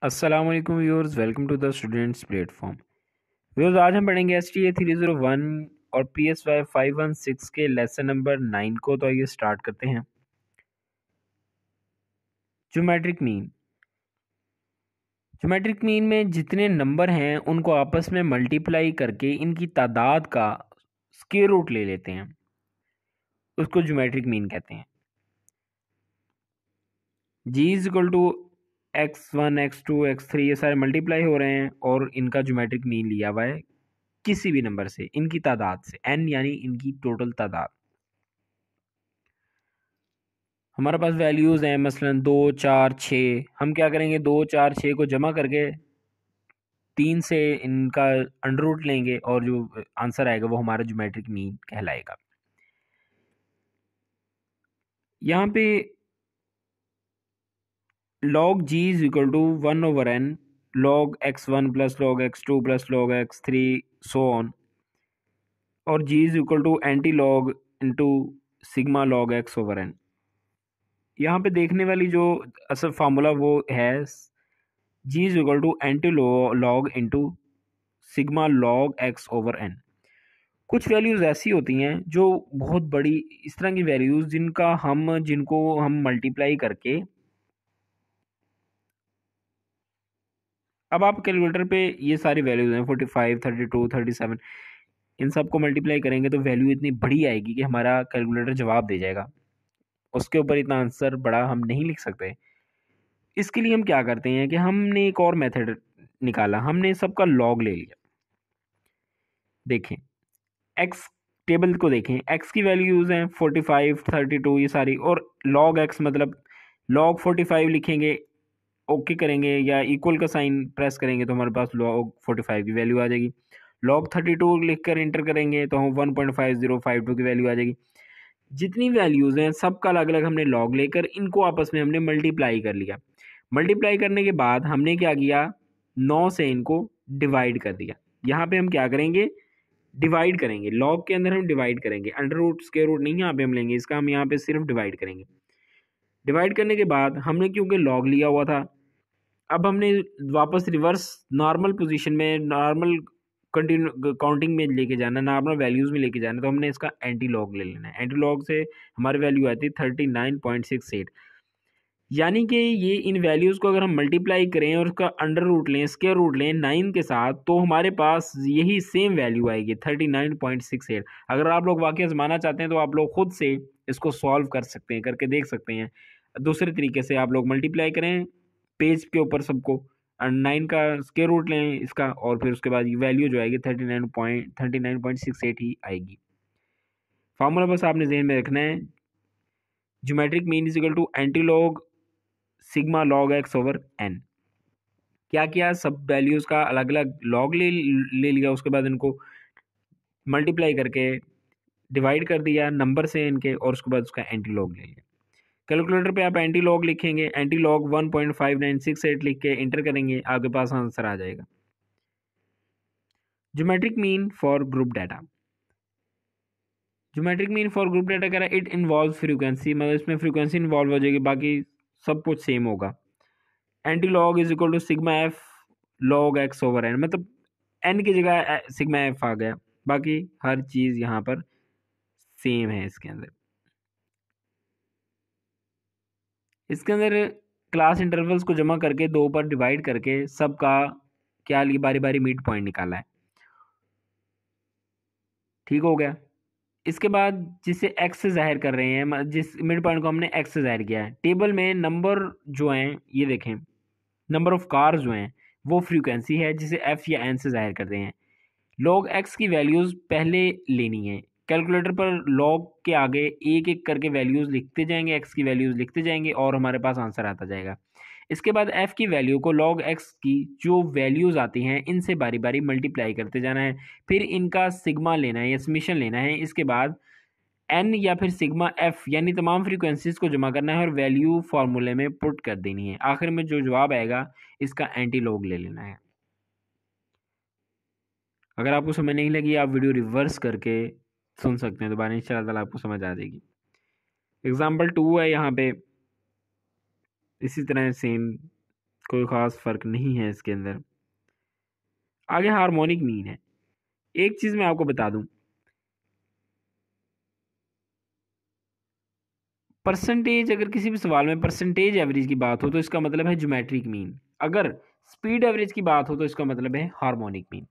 अस्सलाम वालेकुम viewers, welcome to the students platform. Viewers, आज हम पढ़ेंगे STA 301 और PSY 516 के लेसन नंबर 9 को। तो आइए स्टार्ट करते हैं। Geometric mean. ज्योमेट्रिक मीन में जितने नंबर हैं उनको आपस में मल्टीप्लाई करके इनकी तादाद का स्क्वायर रूट ले लेते हैं, उसको ज्योमेट्रिक मीन कहते हैं। G is equal to x1 x2 x3, ये सारे मल्टीप्लाई हो रहे हैं और इनका ज्योमेट्रिक मीन लिया हुआ है किसी भी नंबर से, इनकी तादाद से, n यानी इनकी टोटल तादाद। हमारे पास वैल्यूज़ हैं मसलन 2 4 6। हम क्या करेंगे, 2 4 6 को जमा करके 3 से इनका अंडर रूट लेंगे और जो आंसर आएगा वो हमारा ज्योमेट्रिक मीन कहलाएगा। यहाँ पे log g is equal to 1/n log x1 plus log x2 plus log x3 so on, और g is equal to anti log into sigma log x/n। यहाँ पे देखने वाली जो असल फार्मूला वो है G is equal to anti log into sigma log x/n। कुछ वैल्यूज़ ऐसी होती हैं जो बहुत बड़ी, इस तरह की वैल्यूज़ जिनको हम मल्टीप्लाई करके, अब आप कैलकुलेटर पे ये सारी वैल्यूज़ हैं 45 32 37, इन सब को मल्टीप्लाई करेंगे तो वैल्यू इतनी बड़ी आएगी कि हमारा कैलकुलेटर जवाब दे जाएगा। उसके ऊपर इतना आंसर बड़ा हम नहीं लिख सकते। इसके लिए हम क्या करते हैं कि हमने एक और मेथड निकाला, हमने सबका लॉग ले लिया। देखें एक्स टेबल को, देखें एक्स की वैल्यूज़ हैं 45 32 ये सारी, और लॉग एक्स मतलब लॉग 45 लिखेंगे, ओके करेंगे या इक्वल का साइन प्रेस करेंगे तो हमारे पास लॉग 45 की वैल्यू आ जाएगी। लॉग 32 लिख कर इंटर करेंगे तो हम 1.5052 की वैल्यू आ जाएगी। जितनी वैल्यूज़ हैं सबका अलग अलग हमने लॉग लेकर इनको आपस में हमने मल्टीप्लाई कर लिया। मल्टीप्लाई करने के बाद हमने क्या किया, 9 से इनको डिवाइड कर दिया। यहाँ पे हम क्या करेंगे, डिवाइड करेंगे। लॉग के अंदर हम डिवाइड करेंगे, अंडर रूट स्क्वायर रूट नहीं यहाँ पे हम लेंगे इसका, हम यहाँ पे सिर्फ डिवाइड करेंगे। डिवाइड करने के बाद हमने क्योंकि लॉग लिया हुआ था, अब हमने वापस रिवर्स नॉर्मल पोजीशन में, नॉर्मल कंटिन्यू काउंटिंग में लेके जाना, नॉर्मल वैल्यूज़ में लेके जाना, तो हमने इसका एंटी लॉग ले लेना है। एंटी लॉग से हमारी वैल्यू आती है 39.68। यानी कि ये इन वैल्यूज़ को अगर हम मल्टीप्लाई करें और उसका अंडर रूट लें, स्क्वायर रूट लें 9 के साथ, तो हमारे पास यही सेम वैल्यू आएगी 39.68। अगर आप लोग वाकई आजमाना चाहते हैं तो आप लोग खुद से इसको सॉल्व कर सकते हैं, करके देख सकते हैं। दूसरे तरीके से आप लोग मल्टीप्लाई करें पेज के ऊपर सबको, 9 का स्क्वायर रूट लें इसका, और फिर उसके बाद वैल्यू जो आएगी 39.68 ही आएगी। फार्मूला बस आपने ज़हन में रखना है, geometric mean is equal to anti log sigma log x/n। क्या किया, सब वैल्यूज़ का अलग अलग लॉग ले लिया, उसके बाद इनको मल्टीप्लाई करके डिवाइड कर दिया नंबर से इनके, और उसके बाद उसका एंटी लॉग ले लिया। कैलकुलेटर पे आप एंटी लॉग लिखेंगे, एंटी लॉग 1.5968 लिख के इंटर करेंगे, आपके पास आंसर आ जाएगा। Geometric mean for group data. Geometric mean for group data कह रहा है इट इन्वॉल्व फ्रीक्वेंसी, मतलब इसमें फ्रीक्वेंसी इन्वॉल्व हो जाएगी, बाकी सब कुछ सेम होगा। Anti log is equal to sigma F log x/n, मतलब n की जगह सिग्मा एफ आ गया, बाकी हर चीज़ यहाँ पर सेम है। इसके अंदर क्लास इंटरवल्स को जमा करके 2 पर डिवाइड करके सबका क्या लिया, बारी बारी मिड पॉइंट निकाला है। ठीक हो गया। इसके बाद जिसे x से जाहिर कर रहे हैं, जिस मिड पॉइंट को हमने x से जाहिर किया है, टेबल में नंबर जो हैं ये देखें, नंबर ऑफ कार्स जो हैं वो फ्रीक्वेंसी है जिसे f या n से जाहिर करते हैं। log x की वैल्यूज़ पहले लेनी है। कैलकुलेटर पर log के आगे एक एक करके वैल्यूज़ लिखते जाएंगे, x की वैल्यूज़ लिखते जाएंगे और हमारे पास आंसर आता जाएगा। इसके बाद f की वैल्यू को log x की जो वैल्यूज़ आती हैं इनसे बारी बारी मल्टीप्लाई करते जाना है, फिर इनका सिग्मा लेना है या समीशन लेना है। इसके बाद n या फिर सिग्मा f यानी तमाम फ्रीक्वेंसीज को जमा करना है और वैल्यू फार्मूले में पुट कर देनी है। आखिर में जो जवाब आएगा इसका एंटी लॉग ले लेना है। अगर आपको समझ नहीं लगी आप वीडियो रिवर्स करके सुन सकते हैं, दोबारा इंशाल्लाह आपको समझ आ जाएगी। एग्जाम्पल 2 है यहाँ पे, इसी तरह सेम कोई ख़ास फ़र्क नहीं है इसके अंदर। आगे हार्मोनिक मीन है। एक चीज़ मैं आपको बता दूं, परसेंटेज, अगर किसी भी सवाल में परसेंटेज एवरेज की बात हो तो इसका मतलब है ज्योमेट्रिक मीन। अगर स्पीड एवरेज की बात हो तो इसका मतलब है हार्मोनिक मीन।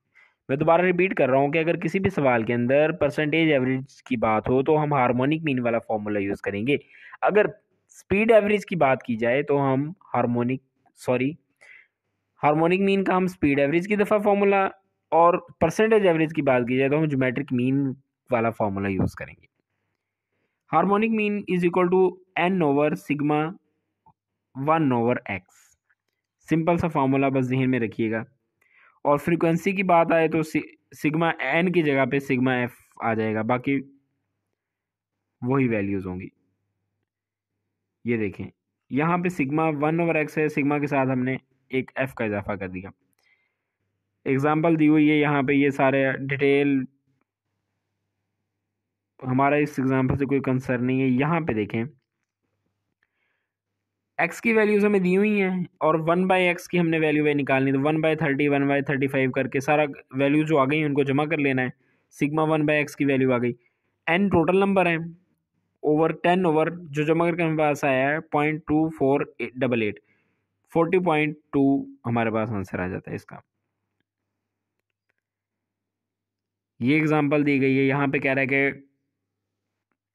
मैं दोबारा रिपीट कर रहा हूँ कि अगर किसी भी सवाल के अंदर परसेंटेज एवरेज की बात हो तो हम हार्मोनिक मीन वाला फॉर्मूला यूज़ करेंगे। अगर स्पीड एवरेज की बात की जाए तो हम हार्मोनिक मीन का हम स्पीड एवरेज की दफ़ा फॉर्मूला, और परसेंटेज एवरेज की बात की जाए तो हम ज्योमेट्रिक मीन वाला फॉर्मूला यूज़ करेंगे। Harmonic mean is equal to N over sigma 1/x। Simple सा फॉर्मूला बस जहन में रखिएगा। और फ्रीक्वेंसी की बात आए तो सिग्मा एन की जगह पे सिग्मा एफ आ जाएगा, बाकी वही वैल्यूज़ होंगी। ये देखें, यहाँ पे सिग्मा 1/x है, सिग्मा के साथ हमने एक एफ का इजाफा कर दिया। एग्जाम्पल दी हुई है यहाँ पे, ये सारे डिटेल, हमारा इस एग्जाम्पल से कोई कंसर्न नहीं है। यहाँ पे देखें, एक्स की वैल्यूज हमें दी हुई हैं और 1/x की हमने वैल्यू निकालनी, तो 1/30 1/35 करके सारा वैल्यू जो आ गई उनको जमा कर लेना है। सिग्मा 1/x की वैल्यू आ गई। एन टोटल नंबर है, ओवर 10 ओवर जो जमा करके हमारे पास आया है 0.2488, 40.2 हमारे पास आंसर आ जाता है इसका। ये एग्जांपल दी गई है, यहाँ पे कह रहा है कि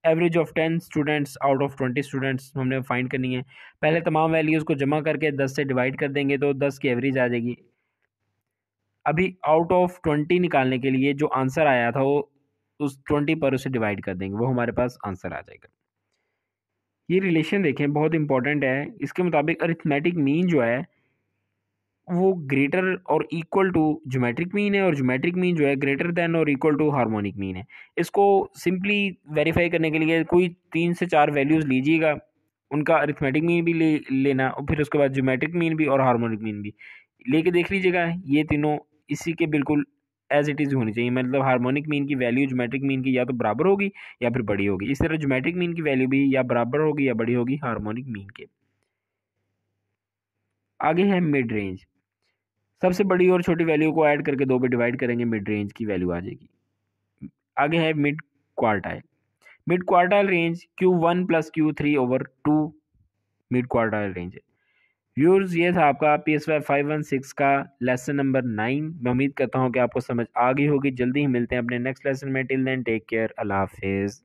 average of 10 students out of 20 students हमने फाइंड करनी है। पहले तमाम वैल्यूज़ को जमा करके 10 से डिवाइड कर देंगे तो 10 की एवरेज आ जाएगी। अभी आउट ऑफ 20 निकालने के लिए जो आंसर आया था वो उस 20 पर उसे डिवाइड कर देंगे, वो हमारे पास आंसर आ जाएगा। ये रिलेशन देखें, बहुत इंपॉर्टेंट है। इसके मुताबिक अरिथमेटिक मीन जो है वो ग्रेटर और इक्वल टू ज्योमेट्रिक मीन है, और ज्योमेट्रिक मीन जो है ग्रेटर देन और इक्वल टू हार्मोनिक मीन है। इसको सिंपली वेरीफाई करने के लिए कोई 3 से 4 वैल्यूज़ लीजिएगा, उनका अरिथमेटिक मीन भी लेना, और फिर उसके बाद ज्योमेट्रिक मीन भी और हार्मोनिक मीन भी लेके देख लीजिएगा। ये तीनों इसी के बिल्कुल एज इट इज़ होनी चाहिए, मतलब हार्मोनिक मीन की वैल्यू ज्योमेट्रिक मीन की या तो बराबर होगी या फिर बड़ी होगी। इस तरह ज्योमेट्रिक मीन की वैल्यू भी या बराबर होगी या बड़ी होगी हार्मोनिक मीन के। आगे है मिड रेंज। सबसे बड़ी और छोटी वैल्यू को ऐड करके 2 पे डिवाइड करेंगे, मिड रेंज की वैल्यू आ जाएगी। आगे है mid quartile. Mid quartile range Q1 + Q3/2 mid quartile range है। व्यूअर्स, ये था आपका PSY 516 का लेसन नंबर 9। मैं उम्मीद करता हूँ कि आपको समझ आ गई होगी। जल्दी ही मिलते हैं अपने नेक्स्ट लेसन में। टिल देन टेक केयर, अल्लाह हाफिज़।